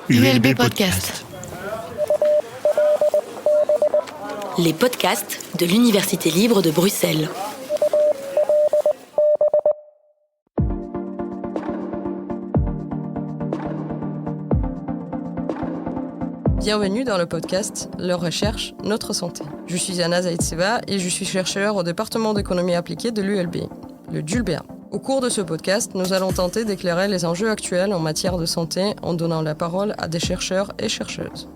ULB Podcast. Les podcasts de l'Université libre de Bruxelles. Bienvenue dans le podcast Leur recherche, notre santé. Je suis Anna Zaïtseva et je suis chercheur au département d'économie appliquée de l'ULB, le JULBA. Au cours de ce podcast, nous allons tenter d'éclairer les enjeux actuels en matière de santé en donnant la parole à des chercheurs et chercheuses.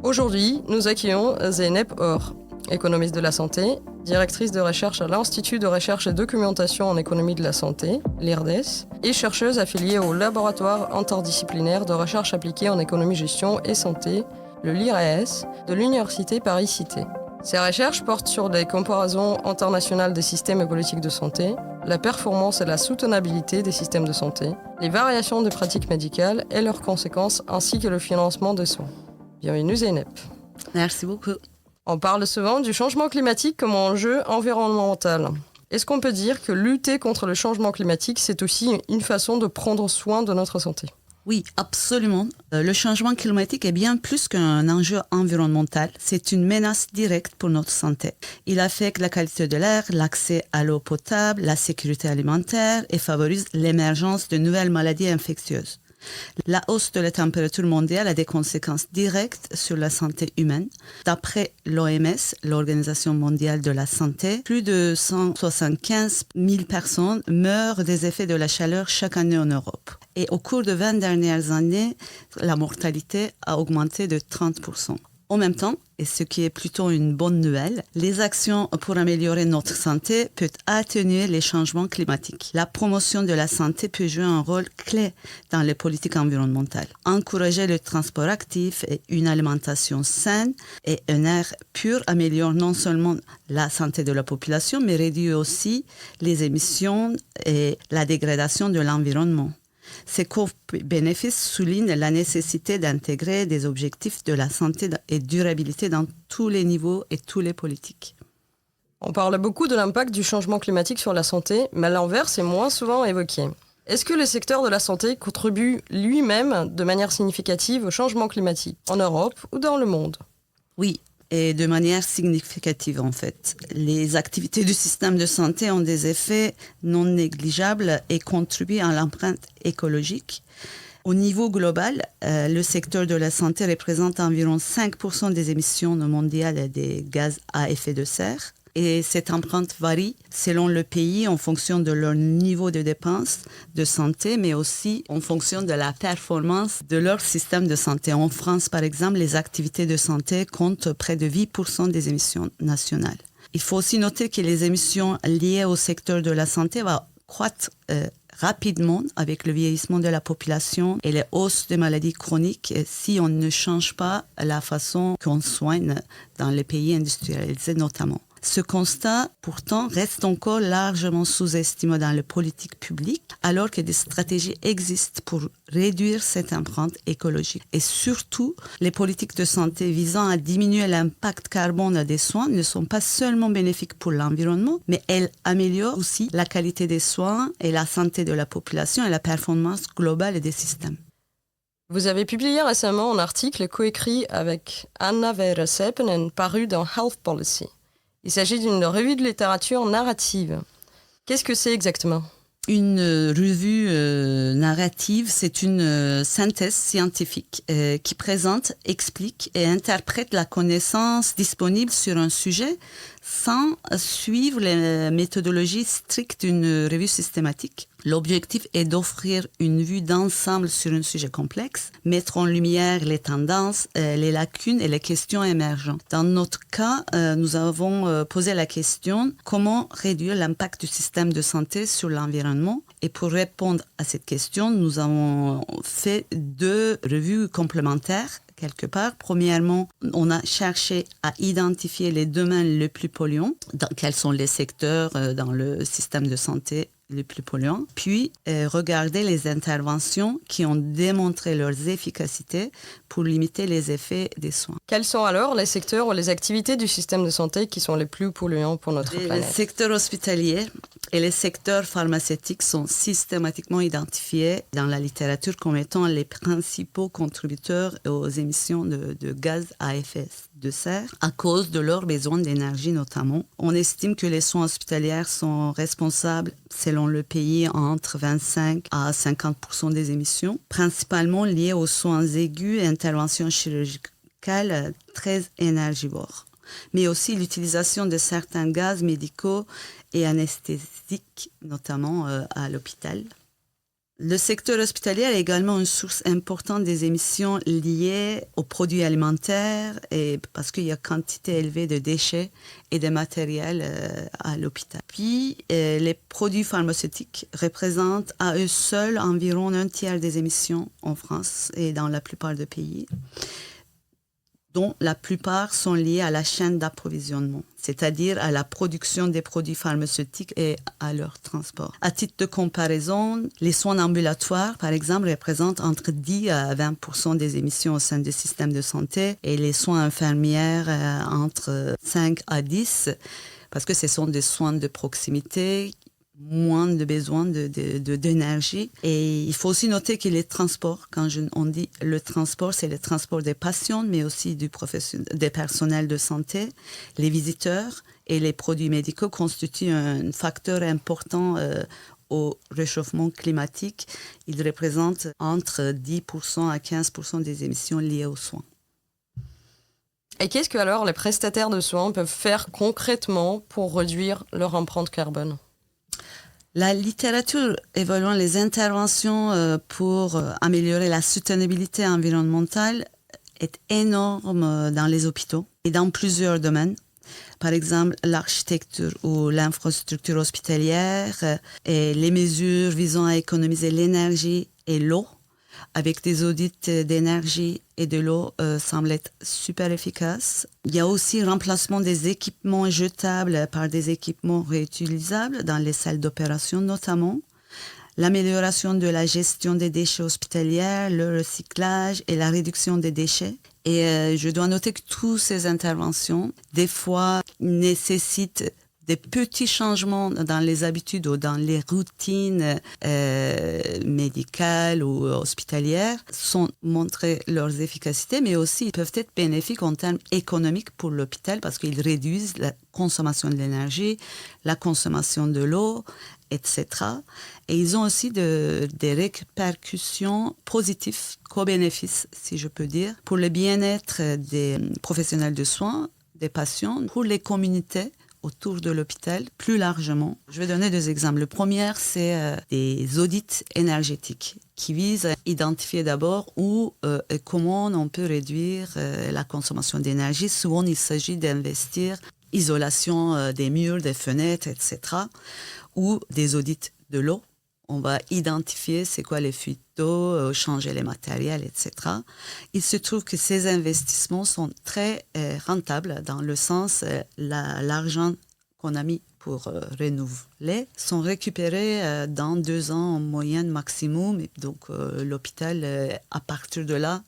Aujourd'hui, nous accueillons Zeynep Or, économiste de la santé, directrice de recherche à l'Institut de recherche et documentation en économie de la santé, l'IRDES, et chercheuse affiliée au laboratoire interdisciplinaire de recherche appliquée en économie-gestion et santé, le LIRAES, de l'Université Paris-Cité. Ces recherches portent sur des comparaisons internationales des systèmes et politiques de santé, la performance et la soutenabilité des systèmes de santé, les variations des pratiques médicales et leurs conséquences, ainsi que le financement des soins. Bienvenue Zeynep. Merci beaucoup. On parle souvent du changement climatique comme enjeu environnemental. Est-ce qu'on peut dire que lutter contre le changement climatique, c'est aussi une façon de prendre soin de notre santé ? Oui, absolument. Le changement climatique est bien plus qu'un enjeu environnemental. C'est une menace directe pour notre santé. Il affecte la qualité de l'air, l'accès à l'eau potable, la sécurité alimentaire et favorise l'émergence de nouvelles maladies infectieuses. La hausse de la température mondiale a des conséquences directes sur la santé humaine. D'après l'OMS, l'Organisation mondiale de la santé, plus de 175 000 personnes meurent des effets de la chaleur chaque année en Europe. Et au cours de 20 dernières années, la mortalité a augmenté de 30%. En même temps, et ce qui est plutôt une bonne nouvelle, les actions pour améliorer notre santé peuvent atténuer les changements climatiques. La promotion de la santé peut jouer un rôle clé dans les politiques environnementales. Encourager le transport actif et une alimentation saine et un air pur améliore non seulement la santé de la population, mais réduit aussi les émissions et la dégradation de l'environnement. Ces co-bénéfices soulignent la nécessité d'intégrer des objectifs de la santé et durabilité dans tous les niveaux et tous les politiques. On parle beaucoup de l'impact du changement climatique sur la santé, mais l'inverse est moins souvent évoqué. Est-ce que le secteur de la santé contribue lui-même de manière significative au changement climatique, en Europe ou dans le monde ? Oui, et de manière significative en fait. Les activités du système de santé ont des effets non négligeables et contribuent à l'empreinte écologique. Au niveau global, le secteur de la santé représente environ 5% des émissions mondiales des gaz à effet de serre. Et cette empreinte varie selon le pays en fonction de leur niveau de dépenses de santé, mais aussi en fonction de la performance de leur système de santé. En France, par exemple, les activités de santé comptent près de 8% des émissions nationales. Il faut aussi noter que les émissions liées au secteur de la santé vont croître rapidement avec le vieillissement de la population et les hausses des maladies chroniques si on ne change pas la façon qu'on soigne dans les pays industrialisés notamment. Ce constat, pourtant, reste encore largement sous-estimé dans les politiques publiques, alors que des stratégies existent pour réduire cette empreinte écologique. Et surtout, les politiques de santé visant à diminuer l'impact carbone des soins ne sont pas seulement bénéfiques pour l'environnement, mais elles améliorent aussi la qualité des soins et la santé de la population et la performance globale des systèmes. Vous avez publié récemment un article coécrit avec Anna Veera Seppänen paru dans Health Policy. Il s'agit d'une revue de littérature narrative. Qu'est-ce que c'est exactement ? Une revue narrative, c'est une synthèse scientifique qui présente, explique et interprète la connaissance disponible sur un sujet sans suivre les méthodologies strictes d'une revue systématique. L'objectif est d'offrir une vue d'ensemble sur un sujet complexe, mettre en lumière les tendances, les lacunes et les questions émergentes. Dans notre cas, nous avons posé la question comment réduire l'impact du système de santé sur l'environnement. Et pour répondre à cette question, nous avons fait 2 revues complémentaires. Quelque part. Premièrement, on a cherché à identifier les domaines les plus polluants, quels sont les secteurs dans le système de santé les plus polluants, puis regarder les interventions qui ont démontré leur efficacité pour limiter les effets des soins. Quels sont alors les secteurs ou les activités du système de santé qui sont les plus polluants pour notre planète? Les secteurs hospitaliers et les secteurs pharmaceutiques sont systématiquement identifiés dans la littérature comme étant les principaux contributeurs aux émissions de gaz à effet de serre à cause de leurs besoins d'énergie notamment. On estime que les soins hospitaliers sont responsables, selon le pays, entre 25 à 50% des émissions, principalement liées aux soins aigus et interventions chirurgicales très énergivores, mais aussi l'utilisation de certains gaz médicaux et anesthésiques, notamment à l'hôpital. Le secteur hospitalier est également une source importante des émissions liées aux produits alimentaires et parce qu'il y a quantité élevée de déchets et de matériel à l'hôpital. Puis, les produits pharmaceutiques représentent à eux seuls environ un tiers des émissions en France et dans la plupart des pays, dont la plupart sont liées à la chaîne d'approvisionnement, c'est-à-dire à la production des produits pharmaceutiques et à leur transport. À titre de comparaison, les soins ambulatoires, par exemple, représentent entre 10 à 20% des émissions au sein du système de santé et les soins infirmières entre 5 à 10%, parce que ce sont des soins de proximité, moins de besoin d'énergie. Et il faut aussi noter que les transports, quand on dit le transport, c'est le transport des patients, mais aussi des personnels de santé, les visiteurs et les produits médicaux constituent un facteur important au réchauffement climatique. Ils représentent entre 10% à 15% des émissions liées aux soins. Et qu'est-ce que alors les prestataires de soins peuvent faire concrètement pour réduire leur empreinte carbone ? La littérature évaluant les interventions pour améliorer la soutenabilité environnementale est énorme dans les hôpitaux et dans plusieurs domaines. Par exemple, l'architecture ou l'infrastructure hospitalière et les mesures visant à économiser l'énergie et l'eau avec des audits d'énergie et de l'eau semble être super efficace. Il y a aussi le remplacement des équipements jetables par des équipements réutilisables dans les salles d'opération notamment. L'amélioration de la gestion des déchets hospitaliers, le recyclage et la réduction des déchets. Et je dois noter que toutes ces interventions, des fois, nécessitent des petits changements dans les habitudes ou dans les routines médicales ou hospitalières sont montrer leurs efficacités, mais aussi ils peuvent être bénéfiques en termes économiques pour l'hôpital parce qu'ils réduisent la consommation de l'énergie, la consommation de l'eau, etc. Et ils ont aussi des répercussions positives, co-bénéfices, si je peux dire, pour le bien-être des professionnels de soins, des patients, pour les communautés autour de l'hôpital, plus largement. Je vais donner deux exemples. Le premier, c'est des audits énergétiques qui visent à identifier d'abord où et comment on peut réduire la consommation d'énergie. Souvent, il s'agit d'investir isolation des murs, des fenêtres, etc. ou des audits de l'eau. On va identifier c'est quoi les fuites d'eau, changer les matériels, etc. Il se trouve que ces investissements sont très rentables dans le sens l'argent qu'on a mis pour renouveler sont récupérés dans 2 ans en moyenne maximum. Et donc l'hôpital, à partir de là,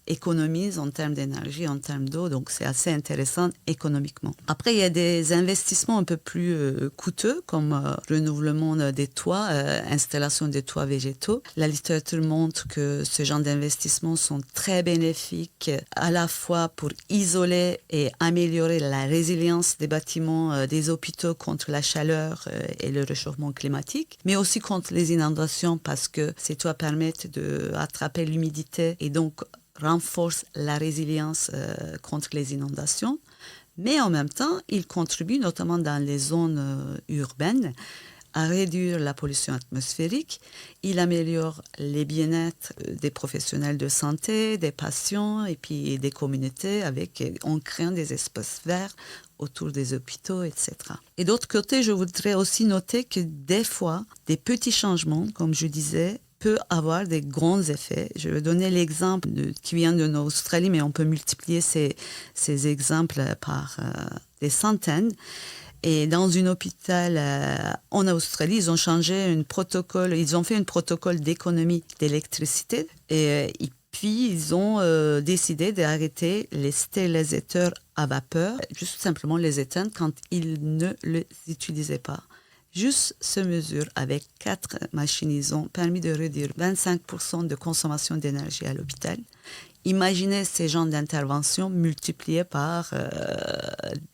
économise en termes d'énergie, en termes d'eau, donc c'est assez intéressant économiquement. Après, il y a des investissements un peu plus coûteux, comme renouvellement des toits, installation des toits végétaux. La littérature montre que ce genre d'investissements sont très bénéfiques, à la fois pour isoler et améliorer la résilience des bâtiments, des hôpitaux contre la chaleur et le réchauffement climatique, mais aussi contre les inondations, parce que ces toits permettent d'attraper l'humidité et donc renforce la résilience contre les inondations, mais en même temps, il contribue, notamment dans les zones urbaines, à réduire la pollution atmosphérique. Il améliore les bien-être des professionnels de santé, des patients et puis des communautés en créant des espaces verts autour des hôpitaux, etc. Et d'autre côté, je voudrais aussi noter que des fois, des petits changements, comme je disais, peut avoir des grands effets. Je vais donner l'exemple qui vient de l'Australie, mais on peut multiplier ces exemples par des centaines. Et dans un hôpital en Australie, ils ont fait un protocole d'économie d'électricité et puis ils ont décidé d'arrêter les stérilisateurs à vapeur, juste simplement les éteindre quand ils ne les utilisaient pas. Juste ces mesures avec 4 machines, ils ont permis de réduire 25% de consommation d'énergie à l'hôpital. Imaginez ces genres d'intervention multipliés par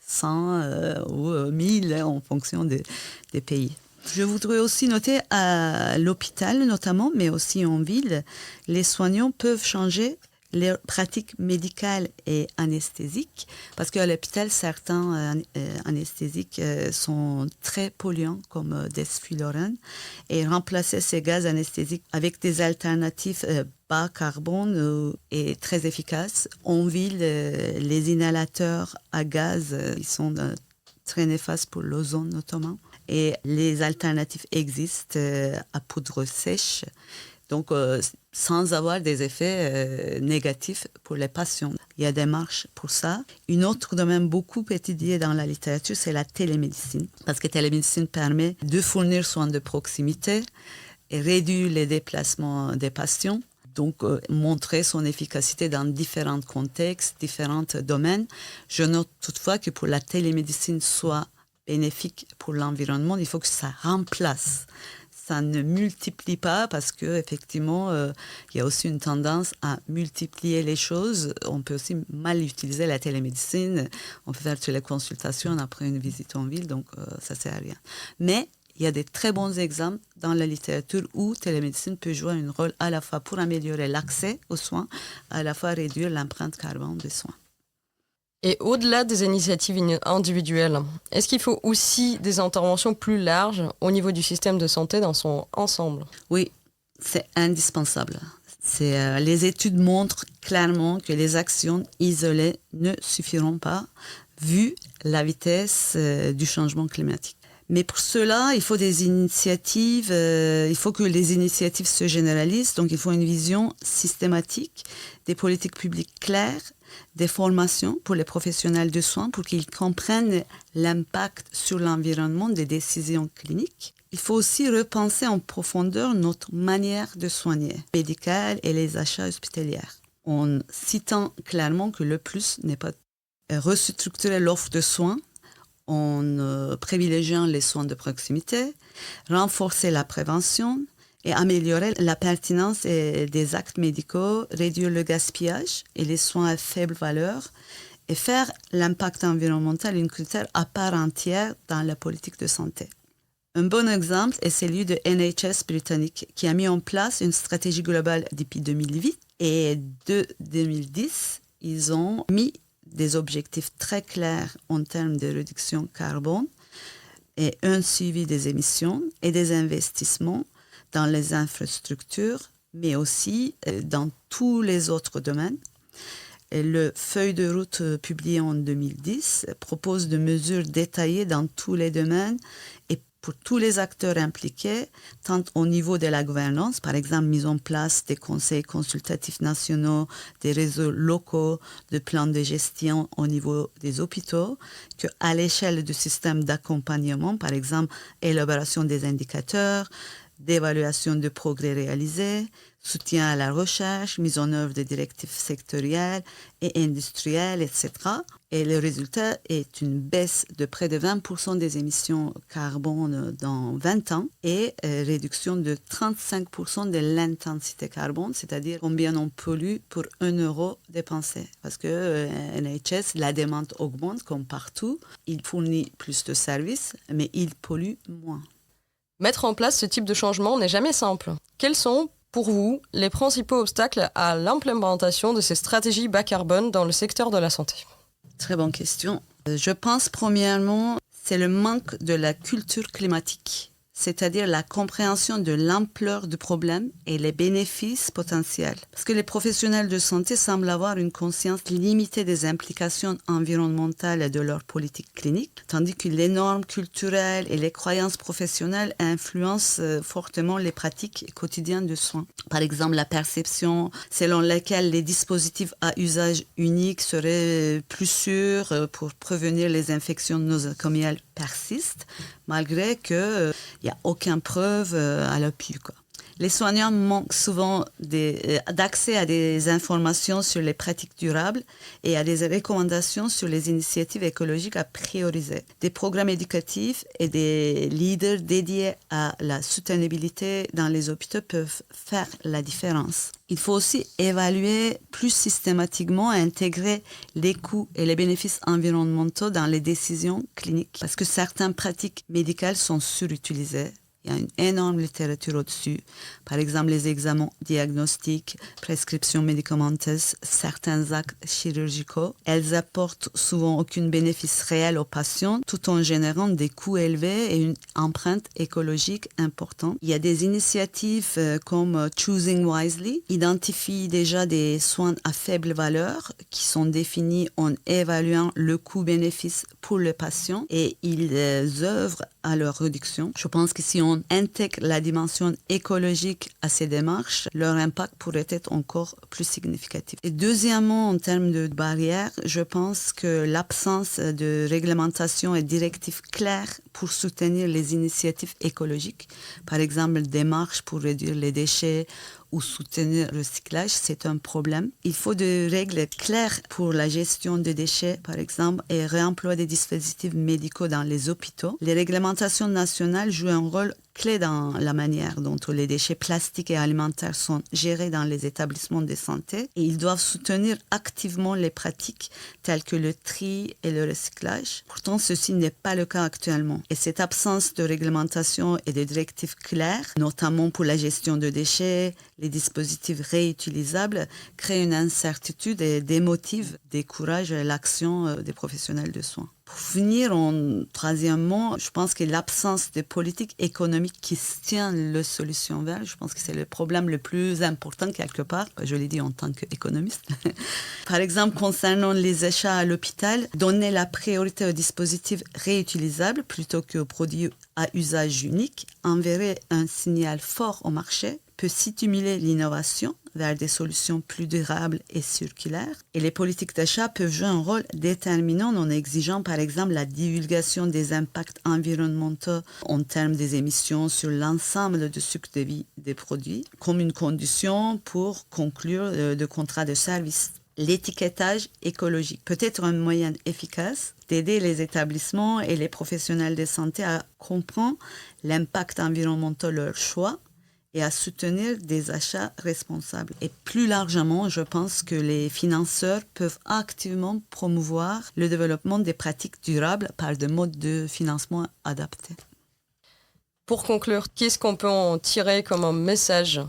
100 ou 1000 en fonction des pays. Je voudrais aussi noter à l'hôpital notamment, mais aussi en ville, les soignants peuvent changer les pratiques médicales et anesthésiques, parce qu'à l'hôpital, certains anesthésiques sont très polluants, comme desflurane, et remplacer ces gaz anesthésiques avec des alternatives bas carbone est très efficace. En ville, les inhalateurs à gaz, ils sont très néfastes pour l'ozone notamment, et les alternatives existent à poudre sèche. Donc, sans avoir des effets négatifs pour les patients. Il y a des marches pour ça. Un autre domaine beaucoup étudié dans la littérature, c'est la télémédecine. Parce que la télémédecine permet de fournir soins de proximité et réduire les déplacements des patients. Donc, montrer son efficacité dans différents contextes, différents domaines. Je note toutefois que pour la télémédecine soit bénéfique pour l'environnement, il faut que ça remplace. Ça ne multiplie pas parce qu'effectivement, il y a aussi une tendance à multiplier les choses. On peut aussi mal utiliser la télémédecine. On peut faire toutes les consultations après une visite en ville, donc ça ne sert à rien. Mais il y a des très bons exemples dans la littérature où la télémédecine peut jouer un rôle à la fois pour améliorer l'accès aux soins, à la fois réduire l'empreinte carbone des soins. Et au-delà des initiatives individuelles, est-ce qu'il faut aussi des interventions plus larges au niveau du système de santé dans son ensemble ? Oui, c'est indispensable. Les études montrent clairement que les actions isolées ne suffiront pas, vu la vitesse du changement climatique. Mais pour cela, il faut des initiatives, il faut que les initiatives se généralisent. Donc, il faut une vision systématique, des politiques publiques claires, des formations pour les professionnels de soins pour qu'ils comprennent l'impact sur l'environnement des décisions cliniques. Il faut aussi repenser en profondeur notre manière de soigner, médicale et les achats hospitaliers, en citant clairement que le plus n'est pas restructurer l'offre de soins, en privilégiant les soins de proximité, renforcer la prévention et améliorer la pertinence des actes médicaux, réduire le gaspillage et les soins à faible valeur et faire l'impact environnemental une critère à part entière dans la politique de santé. Un bon exemple est celui de NHS britannique qui a mis en place une stratégie globale depuis 2008 et de 2010, ils ont mis des objectifs très clairs en termes de réduction carbone et un suivi des émissions et des investissements dans les infrastructures, mais aussi dans tous les autres domaines. Et le feuille de route publié en 2010 propose des mesures détaillées dans tous les domaines et pour tous les acteurs impliqués, tant au niveau de la gouvernance, par exemple mise en place des conseils consultatifs nationaux, des réseaux locaux, de plans de gestion au niveau des hôpitaux, qu'à l'échelle du système d'accompagnement, par exemple élaboration des indicateurs, d'évaluation de progrès réalisés, soutien à la recherche, mise en œuvre de directives sectorielles et industrielles, etc. Et le résultat est une baisse de près de 20% des émissions carbone dans 20 ans et réduction de 35% de l'intensité carbone, c'est-à-dire combien on pollue pour 1 euro dépensé. Parce que NHS, la demande augmente comme partout. Il fournit plus de services, mais il pollue moins. Mettre en place ce type de changement n'est jamais simple. Quels sont, pour vous, les principaux obstacles à l'implémentation de ces stratégies bas carbone dans le secteur de la santé ? Très bonne question. Je pense premièrement, c'est le manque de la culture climatique c'est-à-dire la compréhension de l'ampleur du problème et les bénéfices potentiels. Parce que les professionnels de santé semblent avoir une conscience limitée des implications environnementales de leur politique clinique, tandis que les normes culturelles et les croyances professionnelles influencent fortement les pratiques quotidiennes de soins. Par exemple, la perception selon laquelle les dispositifs à usage unique seraient plus sûrs pour prévenir les infections nosocomiales persiste, malgré qu'il n'y a aucune preuve à l'appui, quoi. Les soignants manquent souvent d'accès à des informations sur les pratiques durables et à des recommandations sur les initiatives écologiques à prioriser. Des programmes éducatifs et des leaders dédiés à la soutenabilité dans les hôpitaux peuvent faire la différence. Il faut aussi évaluer plus systématiquement et intégrer les coûts et les bénéfices environnementaux dans les décisions cliniques parce que certaines pratiques médicales sont surutilisées. Il y a une énorme littérature au-dessus. Par exemple, les examens diagnostiques, prescriptions médicamenteuses, certains actes chirurgicaux. Elles apportent souvent aucun bénéfice réel aux patients tout en générant des coûts élevés et une empreinte écologique importante. Il y a des initiatives comme Choosing Wisely, identifient déjà des soins à faible valeur qui sont définis en évaluant le coût-bénéfice pour le patient et ils œuvrent à leur réduction. Je pense que si on intègre la dimension écologique à ces démarches, leur impact pourrait être encore plus significatif. Et deuxièmement, en termes de barrières, je pense que l'absence de réglementation et directives claires pour soutenir les initiatives écologiques, par exemple démarches pour réduire les déchets ou soutenir le recyclage, c'est un problème. Il faut des règles claires pour la gestion des déchets, par exemple, et réemploi des dispositifs médicaux dans les hôpitaux. Les réglementations nationales jouent un rôle clé dans la manière dont les déchets plastiques et alimentaires sont gérés dans les établissements de santé et ils doivent soutenir activement les pratiques telles que le tri et le recyclage. Pourtant, ceci n'est pas le cas actuellement. Et cette absence de réglementation et de directives claires, notamment pour la gestion de déchets, les dispositifs réutilisables, crée une incertitude et démotive, décourage l'action des professionnels de soins. Pour finir, troisièmement, je pense que l'absence de politique économique qui tient les solutions vertes, je pense que c'est le problème le plus important quelque part, je l'ai dit en tant qu'économiste. Par exemple, concernant les achats à l'hôpital, donner la priorité aux dispositifs réutilisables plutôt qu'aux produits à usage unique enverrait un signal fort au marché, peut stimuler l'innovation vers des solutions plus durables et circulaires. Et les politiques d'achat peuvent jouer un rôle déterminant en exigeant par exemple la divulgation des impacts environnementaux en termes des émissions sur l'ensemble du cycle de vie des produits comme une condition pour conclure de contrats de service. L'étiquetage écologique peut être un moyen efficace d'aider les établissements et les professionnels de santé à comprendre l'impact environnemental de leurs choix et à soutenir des achats responsables. Et plus largement, je pense que les financeurs peuvent activement promouvoir le développement des pratiques durables par des modes de financement adaptés. Pour conclure, qu'est-ce qu'on peut en tirer comme un message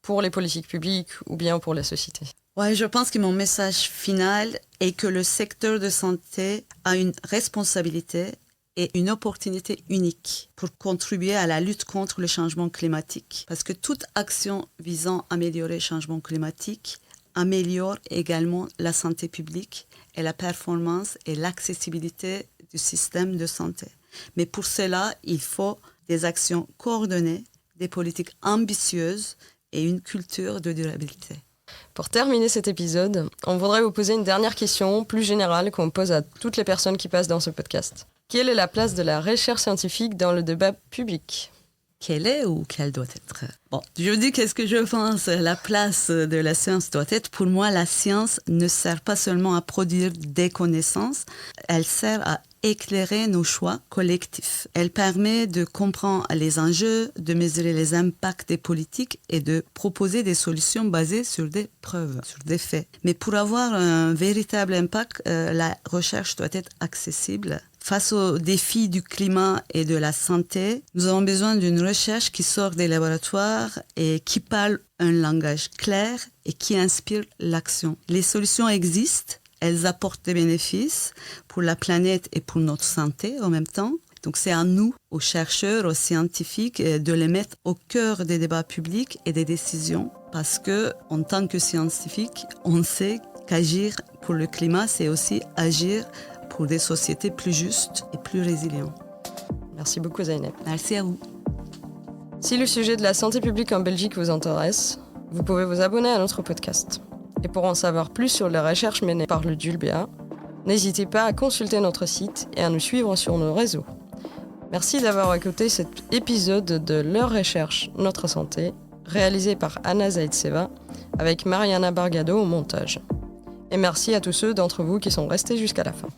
pour les politiques publiques ou bien pour la société ? Ouais, je pense que mon message final est que le secteur de santé a une responsabilité et une opportunité unique pour contribuer à la lutte contre le changement climatique. Parce que toute action visant à améliorer le changement climatique améliore également la santé publique et la performance et l'accessibilité du système de santé. Mais pour cela, il faut des actions coordonnées, des politiques ambitieuses et une culture de durabilité. Pour terminer cet épisode, on voudrait vous poser une dernière question plus générale qu'on pose à toutes les personnes qui passent dans ce podcast. Quelle est la place de la recherche scientifique dans le débat public ? Quelle est ou quelle doit être ? Bon, je dis qu'est-ce que je pense. La place de la science doit être, pour moi, la science ne sert pas seulement à produire des connaissances, elle sert à éclairer nos choix collectifs. Elle permet de comprendre les enjeux, de mesurer les impacts des politiques et de proposer des solutions basées sur des preuves, sur des faits. Mais pour avoir un véritable impact, la recherche doit être accessible. Face aux défis du climat et de la santé, nous avons besoin d'une recherche qui sort des laboratoires et qui parle un langage clair et qui inspire l'action. Les solutions existent, elles apportent des bénéfices pour la planète et pour notre santé en même temps, Donc c'est à nous, aux chercheurs, aux scientifiques, de les mettre au cœur des débats publics et des décisions, parce que en tant que scientifique, on sait qu'agir pour le climat, c'est aussi agir pour des sociétés plus justes et plus résilientes. Merci beaucoup Zeynep. Merci à vous. Si le sujet de la santé publique en Belgique vous intéresse, vous pouvez vous abonner à notre podcast. Et pour en savoir plus sur les recherches menées par le DULBA, n'hésitez pas à consulter notre site et à nous suivre sur nos réseaux. Merci d'avoir écouté cet épisode de Leur recherche, notre santé, réalisé par Anna Zaïtseva avec Mariana Bargado au montage. Et merci à tous ceux d'entre vous qui sont restés jusqu'à la fin.